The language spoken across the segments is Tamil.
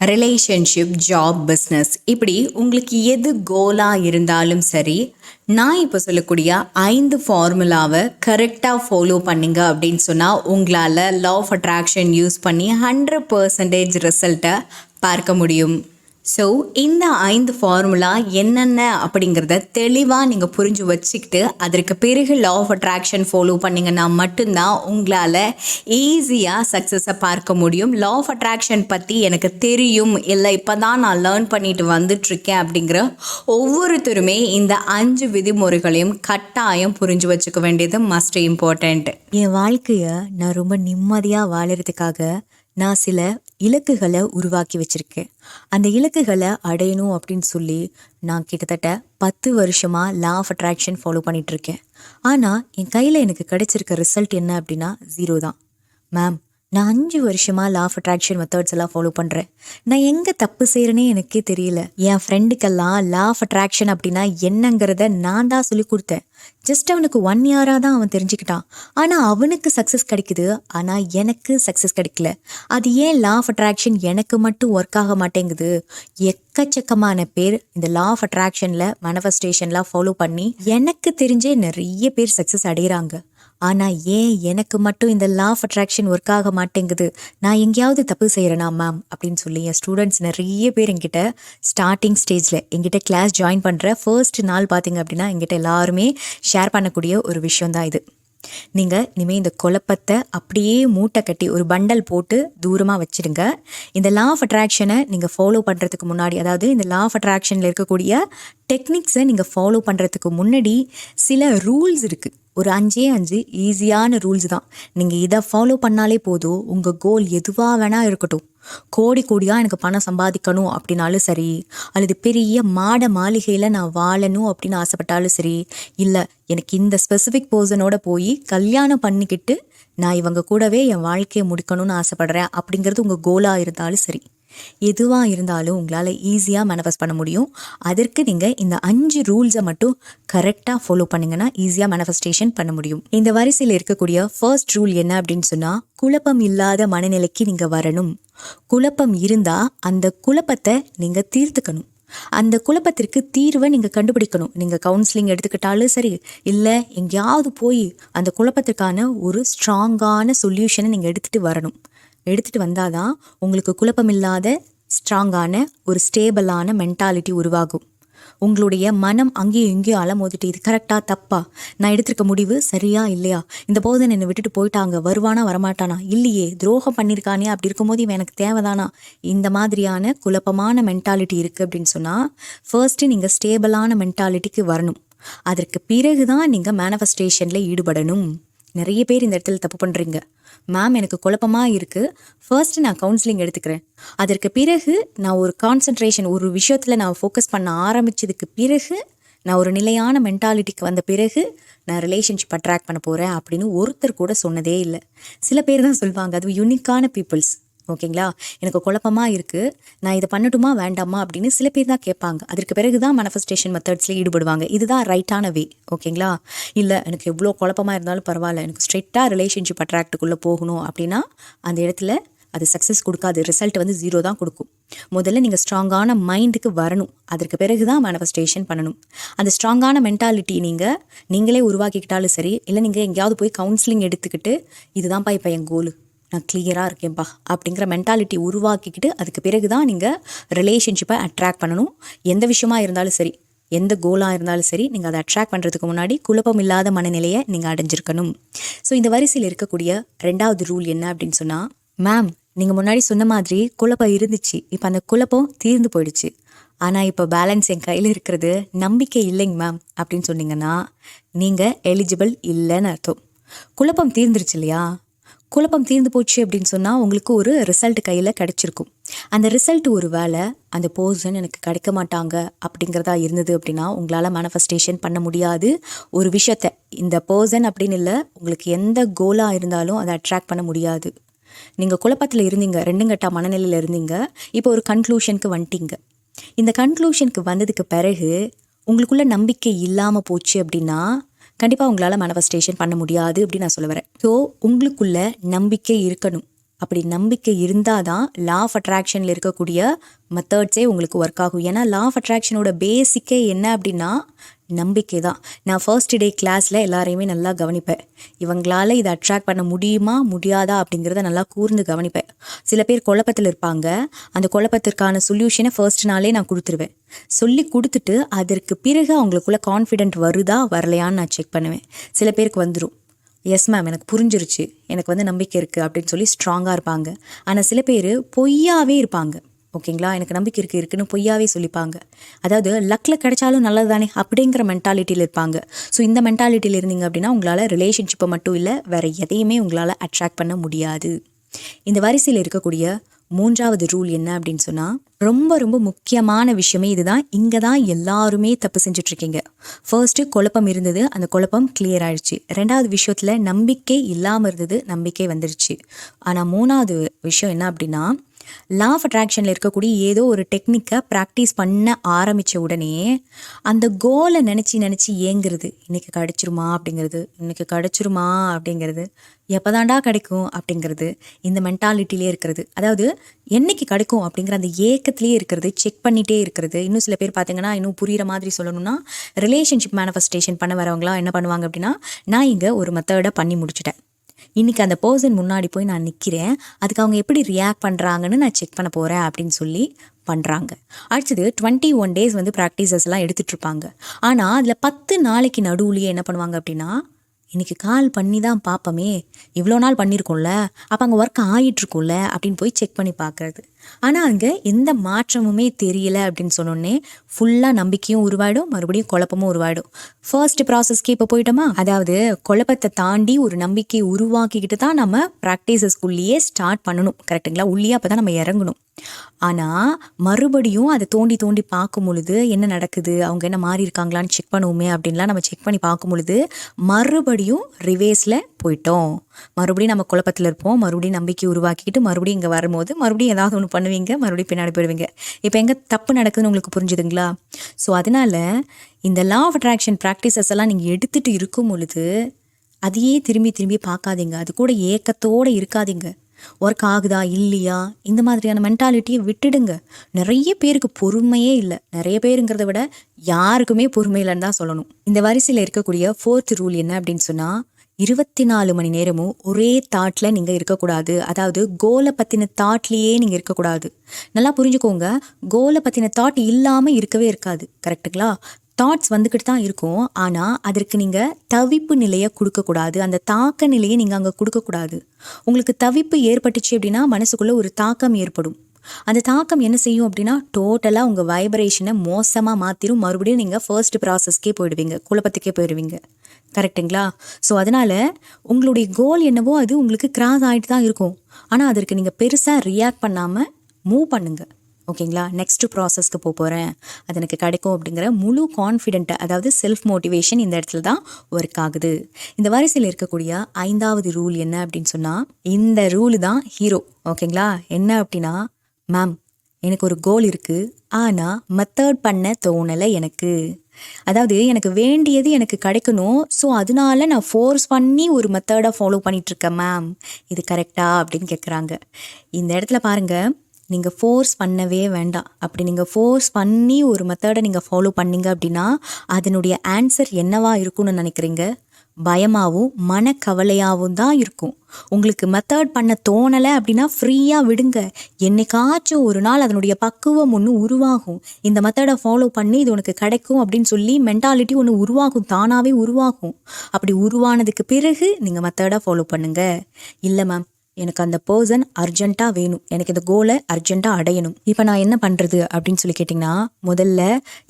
ரிலேஷன்ஷிப், ஜாப், பிஸ்னஸ் இப்படி உங்களுக்கு எது கோலாக இருந்தாலும் சரி, நான் இப்போ சொல்லக்கூடிய 5 ஃபார்முலாவை கரெக்டாக ஃபாலோ பண்ணிங்க அப்படின்னு சொன்னால் உங்களால் லா ஆஃப் அட்ராக்ஷன் யூஸ் பண்ணி 100% ரிசல்ட்டை பார்க்க முடியும். ஸோ இந்த 5 ஃபார்முலா என்னென்ன அப்படிங்கிறத தெளிவாக நீங்கள் புரிஞ்சு வச்சுக்கிட்டு அதற்கு பிறகு லா ஆஃப் அட்ராக்ஷன் ஃபாலோ பண்ணிங்கன்னா மட்டும்தான் உங்களால் ஈஸியாக சக்ஸஸை பார்க்க முடியும். லா ஆஃப் அட்ராக்ஷன் பற்றி எனக்கு தெரியும், இல்லை இப்போ தான் நான் லேர்ன் பண்ணிட்டு வந்துட்டுருக்கேன் அப்படிங்கிற ஒவ்வொருத்தருமே இந்த 5 விதிமுறைகளையும் கட்டாயம் புரிஞ்சு வச்சுக்க வேண்டியது மஸ்ட் இம்பார்ட்டண்ட். என் வாழ்க்கையை நான் ரொம்ப நிம்மதியாக வாழறதுக்காக நான் சில இலக்குகளை உருவாக்கி வச்சுருக்கேன். அந்த இலக்குகளை அடையணும் அப்படின்னு சொல்லி நான் கிட்டத்தட்ட 10 வருஷமாக லா ஆஃப் அட்ராக்ஷன் ஃபாலோ பண்ணிகிட்ருக்கேன். ஆனால் என் கையில் எனக்கு கிடைச்சிருக்க ரிசல்ட் என்ன அப்படின்னா 0 தான். மேம், நான் 5 வருஷமாக லா ஆஃப் அட்ராக்ஷன் மெத்தட்ஸ் எல்லாம் ஃபாலோ பண்ணுறேன். நான் எங்கே தப்பு செய்கிறேனே எனக்கே தெரியல. என் ஃப்ரெண்டுக்கெல்லாம் லா ஆஃப் அட்ராக்ஷன் அப்படின்னா என்னங்கிறத நான் தான் சொல்லி கொடுத்தேன். ஜஸ்ட் அவனுக்கு 1 இயராக தான் அவன் தெரிஞ்சுக்கிட்டான். ஆனால் அவனுக்கு சக்ஸஸ் கிடைக்குது, ஆனால் எனக்கு சக்ஸஸ் கிடைக்கல. அது ஏன் லா ஆஃப் அட்ராக்ஷன் எனக்கு மட்டும் ஒர்க் ஆக மாட்டேங்குது? எக்கச்சக்கமான பேர் இந்த லா ஆஃப் அட்ராக்ஷனில் மேனிஃபெஸ்டேஷன்லாம் ஃபாலோ பண்ணி எனக்கு தெரிஞ்சே நிறைய பேர் சக்ஸஸ் அடைகிறாங்க. ஆனால் ஏன் எனக்கு மட்டும் இந்த லா ஆஃப் அட்ராக்ஷன் ஒர்க் ஆக மாட்டேங்குது? நான் எங்கேயாவது தப்பு செய்கிறேனா மேம் அப்படின்னு சொல்லி என் ஸ்டூடெண்ட்ஸ் நிறைய பேர் என்கிட்ட ஸ்டார்டிங் ஸ்டேஜில் என்கிட்ட கிளாஸ் ஜாயின் பண்ணுற ஃபர்ஸ்ட் நாள் பார்த்தீங்க அப்படின்னா என்கிட்ட எல்லாருமே ஷேர் பண்ணக்கூடிய ஒரு விஷயந்தான் இது. நீங்கள் இனிமேல் இந்த குழப்பத்தை அப்படியே மூட்டை கட்டி ஒரு பண்டல் போட்டு தூரமாக வச்சுடுங்க. இந்த லா ஆஃப் அட்ராக்ஷனை நீங்கள் ஃபாலோ பண்ணுறதுக்கு முன்னாடி, அதாவது இந்த லா ஆஃப் அட்ராக்ஷனில் இருக்கக்கூடிய டெக்னிக்ஸை நீங்கள் ஃபாலோ பண்ணுறதுக்கு முன்னாடி சில ரூல்ஸ் இருக்குது. ஒரு 5 ஈஸியான ரூல்ஸ் தான். நீங்கள் இதை ஃபாலோ பண்ணாலே போதும், உங்கள் கோல் எதுவாக வேணால் இருக்கட்டும். கோடியாக எனக்கு பணம் சம்பாதிக்கணும் அப்படின்னாலும் சரி, அல்லது பெரிய மாளிகையில் நான் வாழணும் அப்படின்னு ஆசைப்பட்டாலும் சரி, இல்லை எனக்கு இந்த ஸ்பெசிஃபிக் பர்சனோட போய் கல்யாணம் பண்ணிக்கிட்டு நான் இவங்க கூடவே என் வாழ்க்கையை முடிக்கணும்னு ஆசைப்படுறேன் அப்படிங்கிறது உங்கள் கோலாக இருந்தாலும் சரி, எதுவாக இருந்தாலும் உங்களால் ஈஸியாக மேனிஃபெஸ்ட் பண்ண முடியும். அதற்கு நீங்கள் இந்த 5 ரூல்ஸை மட்டும் கரெக்டாக ஃபாலோ பண்ணிங்கன்னா ஈஸியாக மேனிஃபெஸ்டேஷன் பண்ண முடியும். இந்த வரிசையில் இருக்கக்கூடிய ஃபர்ஸ்ட் ரூல் என்ன அப்படின்னு சொன்னால், குழப்பம் இல்லாத மனநிலைக்கு நீங்கள் வரணும். குழப்பம் இருந்தால் அந்த குழப்பத்தை நீங்கள் தீர்த்துக்கணும். அந்த குழப்பத்திற்கு தீர்வை நீங்கள் கண்டுபிடிக்கணும். நீங்கள் கவுன்சிலிங் எடுத்துக்கிட்டாலும் சரி, இல்லை எங்கேயாவது போய் அந்த குழப்பத்திற்கான ஒரு ஸ்ட்ராங்கான சொல்யூஷனை நீங்கள் எடுத்துகிட்டு வந்தால் தான் உங்களுக்கு குழப்பமில்லாத ஸ்ட்ராங்கான ஒரு ஸ்டேபிளான மென்டாலிட்டி உருவாகும். உங்களுடைய மனம் அங்கேயும் இங்கேயும் அலமோதிட்டு, இது கரெக்டாக தப்பா, நான் எடுத்திருக்க முடிவு சரியா இல்லையா, இந்த போதன் என்னை விட்டுட்டு போயிட்டாங்க, வருவானா வரமாட்டானா, இல்லையே துரோகம் பண்ணியிருக்கானே, அப்படி இருக்கும்போது இவன் எனக்கு தேவைதானா, இந்த மாதிரியான குழப்பமான மென்டாலிட்டி இருக்குது அப்படின்னு சொன்னால் ஃபர்ஸ்ட்டு நீங்கள் ஸ்டேபிளான மென்டாலிட்டிக்கு வரணும். அதற்கு பிறகு தான் நீங்கள் மேனிஃபெஸ்டேஷனில் ஈடுபடணும். நிறைய பேர் இந்த இடத்துல தப்பு பண்ணுறீங்க. மேம், எனக்கு குழப்பமாக இருக்குது, ஃபர்ஸ்ட்டு நான் கவுன்சிலிங் எடுத்துக்கிறேன், அதற்கு பிறகு நான் ஒரு கான்சன்ட்ரேஷன் ஒரு விஷயத்தில் நான் ஃபோக்கஸ் பண்ண ஆரம்பித்ததுக்கு பிறகு, நான் ஒரு நிலையான மென்டாலிட்டிக்கு வந்த பிறகு நான் ரிலேஷன்ஷிப் அட்ராக்ட் பண்ண போகிறேன் அப்படின்னு ஒருத்தர் கூட சொன்னதே இல்லை. சில பேர் தான் சொல்லுவாங்க, அது யூனிக்கான பீப்புள்ஸ். ஓகேங்களா, எனக்கு குழப்பமாக இருக்குது, நான் இதை பண்ணட்டுமா வேண்டாமா அப்படின்னு சில பேர் தான் கேட்பாங்க. அதற்கு பிறகு தான் மேனிஃபெஸ்டேஷன் மெத்தட்ஸில் ஈடுபடுவாங்க. இதுதான் ரைட்டான வே. ஓகேங்களா, இல்லை எனக்கு எவ்வளோ குழப்பமாக இருந்தாலும் பரவாயில்ல, எனக்கு ஸ்ட்ரெயிட்டாக ரிலேஷன்ஷிப் அட்ராக்டுக்குள்ளே போகணும் அப்படின்னா அந்த இடத்துல அது சக்ஸஸ் கொடுக்காது. ரிசல்ட் 0 தான் கொடுக்கும். முதல்ல நீங்கள் ஸ்ட்ராங்கான மைண்டுக்கு வரணும். அதற்கு பிறகு தான் மேனிஃபெஸ்டேஷன் பண்ணணும். அந்த ஸ்ட்ராங்கான மென்டாலிட்டி நீங்களே உருவாக்கிக்கிட்டாலும் சரி, இல்லை நீங்கள் எங்கேயாவது போய் கவுன்சிலிங் எடுத்துக்கிட்டு இதுதான்ப்பா இப்போ என் கோலு, நான் கிளியராக இருக்கேன்ப்பா அப்படிங்கிற மென்டாலிட்டி உருவாக்கிக்கிட்டு அதுக்கு பிறகு தான் நீங்கள் ரிலேஷன்ஷிப்பை அட்ராக்ட் பண்ணணும். எந்த விஷயமா இருந்தாலும் சரி, எந்த கோலாக இருந்தாலும் சரி, நீங்கள் அதை அட்ராக்ட் பண்ணுறதுக்கு முன்னாடி குழப்பம் இல்லாத மனநிலையை நீங்கள் அடைஞ்சிருக்கணும். ஸோ இந்த வரிசையில் இருக்கக்கூடிய 2வது ரூல் என்ன அப்படின்னு சொன்னால், மேம் நீங்கள் முன்னாடி சொன்ன மாதிரி குழப்பம் இருந்துச்சு, இப்போ அந்த குழப்பம் தீர்ந்து போயிடுச்சு, ஆனால் இப்போ பேலன்ஸ் என் கையில் இருக்கிறது நம்பிக்கை இல்லைங்க மேம் அப்படின்னு சொன்னீங்கன்னா நீங்கள் எலிஜிபிள் இல்லைன்னு அர்த்தம். குழப்பம் தீர்ந்துருச்சு இல்லையா, குழப்பம் தீர்ந்து போச்சு அப்படின்னு சொன்னால் உங்களுக்கு ஒரு ரிசல்ட் கையில் கிடச்சிருக்கும். அந்த ரிசல்ட் ஒரு வேளை அந்த பர்சன் எனக்கு கிடைக்க மாட்டாங்க அப்படிங்கிறதா இருந்தது அப்படின்னா உங்களால் மேனிஃபெஸ்டேஷன் பண்ண முடியாது. ஒரு விஷயத்தை இந்த பர்சன் அப்படின்னு இல்லை, உங்களுக்கு எந்த கோலாக இருந்தாலும் அதை அட்ராக்ட் பண்ண முடியாது. நீங்கள் குழப்பத்தில் இருந்தீங்க, 2 கட்ட மனநிலையில் இருந்தீங்க, இப்போ ஒரு கன்க்ளூஷனுக்கு வந்துட்டீங்க. இந்த கன்க்ளூஷனுக்கு வந்ததுக்கு பிறகு உங்களுக்குள்ள நம்பிக்கை இல்லாமல் போச்சு அப்படின்னா கண்டிப்பாக உங்களால் மேனிஃபெஸ்டேஷன் பண்ண முடியாது அப்படின்னு நான் சொல்ல வரேன். ஸோ உங்களுக்குள்ள நம்பிக்கை இருக்கணும். அப்படி நம்பிக்கை இருந்தால் தான் லா ஆஃப் அட்ராக்ஷனில் இருக்கக்கூடிய மெத்தட்ஸே உங்களுக்கு ஒர்க் ஆகும். ஏன்னா லா ஆஃப் அட்ராக்ஷனோட பேசிக்கே என்ன அப்படின்னா நம்பிக்கை தான். நான் ஃபர்ஸ்ட் டே கிளாஸில் எல்லாரையுமே நல்லா கவனிப்பேன். இவங்களால் இதை அட்ராக்ட் பண்ண முடியுமா முடியாதா அப்படிங்கிறத நல்லா கூர்ந்து கவனிப்பேன். சில பேர் குழப்பத்தில் இருப்பாங்க. அந்த குழப்பத்திற்கான சொல்யூஷனை ஃபர்ஸ்ட் நாளே நான் கொடுத்துருவேன். சொல்லி கொடுத்துட்டு அதற்கு பிறகு அவங்களுக்குள்ள கான்ஃபிடென்ட் வருதா வரலையான்னு நான் செக் பண்ணுவேன். சில பேருக்கு வந்துடும், எஸ் மேம் எனக்கு புரிஞ்சிருச்சு, எனக்கு நம்பிக்கை இருக்குது அப்படின்னு சொல்லி ஸ்ட்ராங்காக இருப்பாங்க. ஆனால் சில பேர் பொய்யாவே இருப்பாங்க. ஓகேங்களா, எனக்கு நம்பிக்கை இருக்குன்னு பொய்யாவே சொல்லிப்பாங்க. அதாவது லக்கில் கிடைச்சாலும் நல்லது தானே அப்படிங்கிற மென்டாலிட்டியில் இருப்பாங்க. ஸோ இந்த மென்டாலிட்டியில் இருந்தீங்க அப்படின்னா உங்களால் ரிலேஷன்ஷிப்பை மட்டும் இல்லை வேறு எதையுமே உங்களால் அட்ராக்ட் பண்ண முடியாது. இந்த வரிசையில் இருக்கக்கூடிய 3வது ரூல் என்ன அப்படின்னு சொன்னால், ரொம்ப ரொம்ப முக்கியமான விஷயமே இதுதான். இங்கே தான் எல்லாருமே தப்பு செஞ்சிட்ருக்கீங்க. ஃபர்ஸ்ட்டு குழப்பம் இருந்தது, அந்த குழப்பம் கிளியர் ஆயிடுச்சு. 2வது விஷயத்தில் நம்பிக்கை இல்லாமல் இருந்தது, நம்பிக்கை வந்துருச்சு. ஆனால் 3வது விஷயம் என்ன அப்படின்னா, லா ஆஃப் அட்ராக்ஷனில் இருக்கக்கூடிய ஏதோ ஒரு டெக்னிக்கை ப்ராக்டிஸ் பண்ண ஆரம்பித்த உடனே அந்த கோலை நினச்சி ஏங்குறது. இன்றைக்கி கிடச்சிருமா அப்படிங்கிறது, எப்போதாண்டா கிடைக்கும் அப்படிங்கிறது, இந்த மென்டாலிட்டிலே இருக்கிறது. அதாவது என்னைக்கு கிடைக்கும் அப்படிங்கிற அந்த ஏக்கத்திலே இருக்கிறது, செக் பண்ணிகிட்டே இருக்கிறது. இன்னும் சில பேர் பார்த்தீங்கன்னா, இன்னும் புரிகிற மாதிரி சொல்லணும்னா, ரிலேஷன்ஷிப் மேனிஃபெஸ்டேஷன் பண்ண வரவங்களாம் என்ன பண்ணுவாங்க அப்படின்னா, நான் இங்கே ஒரு மெத்தடை பண்ணி முடிச்சிட்டேன், இன்றைக்கி அந்த பர்சன் முன்னாடி போய் நான் நிற்கிறேன், அதுக்கு அவங்க எப்படி ரியாக்ட் பண்ணுறாங்கன்னு நான் செக் பண்ண போகிறேன் அப்படின்னு சொல்லி பண்ணுறாங்க. அடுத்தது 21 days ப்ராக்டிசஸ்லாம் எடுத்துகிட்ருப்பாங்க. ஆனால் அதில் 10 நாளைக்கு நடுவுலையே என்ன பண்ணுவாங்க அப்படின்னா, இன்றைக்கி கால் பண்ணி தான் பார்ப்போமே, இவ்வளோ நாள் பண்ணியிருக்கோம்ல, அப்போ அங்கே ஒர்க் ஆகிட்டுருக்கோம்ல அப்படின்னு போய் செக் பண்ணி பார்க்குறது. ஆனால் அங்கே எந்த மாற்றமுமே தெரியல அப்படின்னு சொன்னோடனே ஃபுல்லாக நம்பிக்கையும் உருவாயிடும், மறுபடியும் குழப்பமும் உருவாயிடும். ஃபர்ஸ்ட் ப்ராசஸ்க்கே இப்போ போயிட்டோமா, அதாவது குழப்பத்தை தாண்டி ஒரு நம்பிக்கையை உருவாக்கிக்கிட்டு தான் நம்ம ப்ராக்டிசஸ்குள்ளேயே ஸ்டார்ட் பண்ணணும். கரெக்டுங்களா, உள்ளே அப்போ தான் நம்ம இறங்கணும். ஆனால் மறுபடியும் அதை தோண்டி பார்க்கும் பொழுது என்ன நடக்குது, அவங்க என்ன மாறி இருக்காங்களான்னு செக் பண்ணுவோமே அப்படின்லாம் நம்ம செக் பண்ணி பார்க்கும் பொழுது மறுபடியும் ரிவேஸில் போயிட்டோம். மறுபடியும் நம்ம குழப்பத்தில் இருப்போம், மறுபடியும் நம்பிக்கை உருவாக்கிக்கிட்டு மறுபடியும் இங்கே வரும்போது மறுபடியும் ஏதாவது ஒன்று பண்ணுவீங்க, மறுபடியும் பின்னாடி போயிடுவீங்க. இப்போ எங்கே தப்பு நடக்குதுன்னு உங்களுக்கு புரிஞ்சுதுங்களா? ஸோ அதனால் இந்த லா ஆஃப் அட்ராக்ஷன் ப்ராக்டிசஸ் எல்லாம் நீங்கள் எடுத்துகிட்டு இருக்கும் பொழுது அதையே திரும்பி பார்க்காதீங்க, அது கூட ஏக்கத்தோடு இருக்காதீங்க. ஒர்க் ஆகுதா இல்லையா இந்த மாதிரியான மென்டாலிட்டியை விட்டுடுங்க. நிறைய பேருக்கு பொறுமையே இல்லை, நிறைய பேருங்கிறத விட யாருக்குமே பொறுமை இல்லைன்னு தான் சொல்லணும். இந்த வரிசையில் இருக்கக்கூடிய 4th ரூல் என்ன அப்படின்னு சொன்னால், 24 மணி நேரமும் ஒரே தாட்டில் நீங்கள் இருக்கக்கூடாது. அதாவது கோலை பற்றின தாட்லேயே நீங்கள் இருக்கக்கூடாது. நல்லா புரிஞ்சுக்கோங்க, கோலை பற்றின தாட் இல்லாமல் இருக்கவே இருக்காது. கரெக்டுங்களா? தாட்ஸ் வந்துக்கிட்டு தான் இருக்கும், ஆனால் அதற்கு நீங்கள் தவிப்பு நிலையை கொடுக்கக்கூடாது, அந்த தாக்க நிலையை நீங்கள் அங்கே கொடுக்கக்கூடாது. உங்களுக்கு தவிப்பு ஏற்பட்டுச்சு அப்படின்னா மனசுக்குள்ளே ஒரு தாக்கம் ஏற்படும். அந்த தாக்கம் என்ன செய்யும் அப்படின்னா டோட்டலாக உங்கள் வைப்ரேஷனை மோசமாக மாற்றிடும். மறுபடியும் நீங்கள் ஃபர்ஸ்ட் ப்ராசஸ்க்கே போயிடுவீங்க, குழப்பத்துக்கே போயிடுவீங்க. கரெக்டுங்களா? ஸோ அதனால் உங்களுடைய கோல் என்னவோ அது உங்களுக்கு கிராஸ் ஆகிட்டு தான் இருக்கும். ஆனால் அதற்கு நீங்கள் பெருசாக ரியாக்ட் பண்ணாமல் மூவ் பண்ணுங்கள். ஓகேங்களா? நெக்ஸ்ட் ப்ராசஸ்க்கு போகிறேன், அது எனக்கு கிடைக்கும் அப்படிங்கிற முழு கான்ஃபிடென்ட்டை, அதாவது செல்ஃப் மோட்டிவேஷன் இந்த இடத்துல தான் ஒர்க் ஆகுது. இந்த வரிசையில் இருக்கக்கூடிய 5வது ரூல் என்ன அப்படின்னு சொன்னால், இந்த ரூலு தான் ஹீரோ. ஓகேங்களா? என்ன அப்படின்னா, மேம் எனக்கு ஒரு கோல் இருக்குது, ஆனால் மெத்தட் பண்ண தோணலை எனக்கு. அதாவது எனக்கு வேண்டியது எனக்கு கிடைக்கணும், ஸோ அதனால நான் ஃபோர்ஸ் பண்ணி ஒரு மெத்தடை ஃபாலோ பண்ணிகிட்ருக்கேன் மேம், இது கரெக்டா அப்படின்னு கேட்குறாங்க. இந்த இடத்துல பாருங்கள், நீங்கள் ஃபோர்ஸ் பண்ணவே வேண்டாம். அப்படி நீங்கள் ஃபோர்ஸ் பண்ணி ஒரு மெத்தடை நீங்கள் ஃபாலோ பண்ணீங்க அப்படின்னா அதனுடைய ஆன்சர் என்னவா இருக்கும்னு நினைக்கிறீங்க? பயமாகவும் மனக்கவலையாகவும் தான் இருக்கும். உங்களுக்கு மெத்தட் பண்ண தோணலை அப்படின்னா ஃப்ரீயாக விடுங்க. என்னைக்காச்சும் ஒரு நாள் அதனுடைய பக்குவம் ஒன்று உருவாகும். இந்த மெத்தடை ஃபாலோ பண்ணி இது உனக்கு கிடைக்கும் அப்படின்னு சொல்லி மென்டாலிட்டி ஒன்று உருவாகும், தானாகவே உருவாகும். அப்படி உருவானதுக்கு பிறகு நீங்கள் மெத்தடை ஃபாலோ பண்ணுங்கள். இல்லை மேம், எனக்கு அந்த பர்சன் அர்ஜென்ட்டாக வேணும், எனக்கு இந்த கோலை அர்ஜென்ட்டாக அடையணும், இப்போ நான் என்ன பண்ணுறது அப்படின்னு சொல்லி கேட்டிங்கன்னா, முதல்ல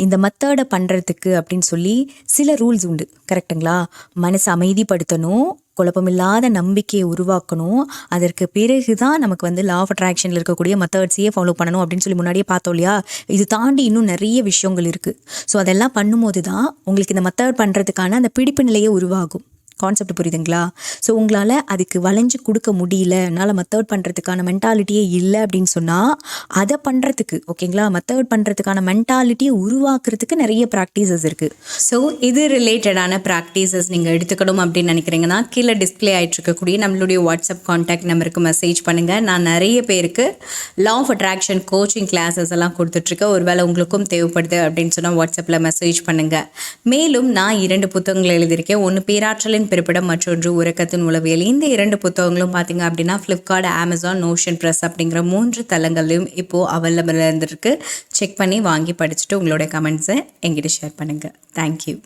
இந்த மெத்தடை பண்ணுறதுக்கு அப்படின்னு சொல்லி சில ரூல்ஸ் உண்டு. கரெக்டுங்களா? மனசை அமைதிப்படுத்தணும், குழப்பமில்லாத நம்பிக்கையை உருவாக்கணும். அதற்கு பிறகு தான் நமக்கு லா ஆஃப் அட்ராக்ஷனில் இருக்கக்கூடிய மெத்தட்ஸையே ஃபாலோ பண்ணணும் அப்படின்னு சொல்லி முன்னாடியே பார்த்தோம் இல்லையா? இது தாண்டி இன்னும் நிறைய விஷயங்கள் இருக்குது. ஸோ அதெல்லாம் பண்ணும்போது தான் உங்களுக்கு இந்த மெத்தட் பண்ணுறதுக்கான அந்த பிடிப்பு நிலையை உருவாகும். கான்செப்ட் புரியுதுங்களா? ஸோ உங்களால் அதுக்கு வளைஞ்சு கொடுக்க முடியல, என்னால் மெத்தட் பண்ணுறதுக்கான மென்டாலிட்டியே இல்லை அப்படின்னு சொன்னால் அதை பண்ணுறதுக்கு ஓகேங்களா, மெத்தட் பண்ணுறதுக்கான மென்டாலிட்டியை உருவாக்குறதுக்கு நிறைய ப்ராக்டிசஸ் இருக்குது. ஸோ இது ரிலேட்டடான ப்ராக்டிசஸ் நீங்கள் எடுத்துக்கணும் அப்படின்னு நினைக்கிறீங்கன்னா கீழே டிஸ்பிளே ஆகிட்டு இருக்கக்கூடிய நம்மளுடைய வாட்ஸ்அப் காண்டாக்ட் நம்பருக்கு மெசேஜ் பண்ணுங்கள். நான் நிறைய பேருக்கு law of attraction coaching classes எல்லாம் கொடுத்துட்ருக்கேன். ஒருவேளை உங்களுக்கும் தேவைப்படுது அப்படின்னு சொன்னால் வாட்ஸ்அப்பில் மெசேஜ் பண்ணுங்கள். மேலும் நான் 2 புத்தகங்கள் எழுதியிருக்கேன். ஒன்று பேராற்றலின் பிறப்பிடம், மற்றொன்று உறக்கத்தின் உளவியல். இந்த 2 புத்தகங்களும் பார்த்தீங்க அப்படின்னா ஃப்ளிப்கார்ட், அமேசான், நோஷன் ப்ரெஸ் அப்படிங்கிற 3 தளங்களையும் இப்போது அவைலபிளாக இருந்திருக்கு. செக் பண்ணி வாங்கி படிச்சுட்டு உங்களோட கமெண்ட்ஸை எங்கிட்ட ஷேர் பண்ணுங்கள். தேங்க்யூ.